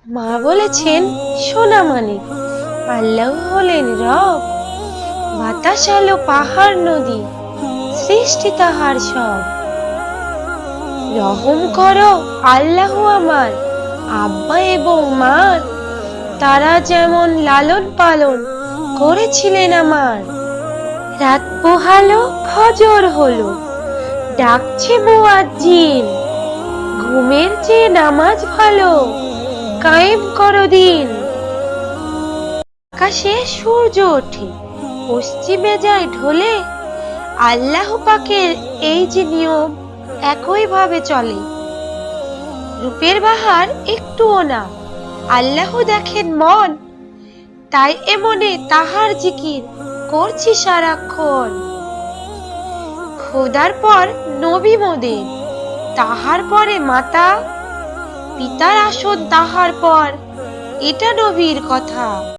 মা বলেছেন সোনা মানিক, আল্লাহ হলেন রব। বাতাস আলো পাহাড় নদী, সৃষ্টি তাহার সব। রহম করো আল্লাহ আমার আব্বা এবং মার, তারা যেমন লালন পালন করেছিলেন আমার। রাত পোহালো ফজর হলো, ডাকছে মুয়াজ্জিন, ঘুমের চেয়ে নামাজ ভালো, কায়েম করো দিন। আকাশে সূর্য ওঠে, পশ্চিমে যায় ঢলে, আল্লাহ পাকের এই যে নিয়ম একই ভাবে চলে। রূপের বাহার একটুও না, আল্লাহ দেখেন মন, তাই এমনে তাহার জিকির করছি সারাক্ষণ। খোদার পর নবী মোদের, তাহার পরে মাতা, পিতার আসন তাহার পর, এটা নবীর কথা।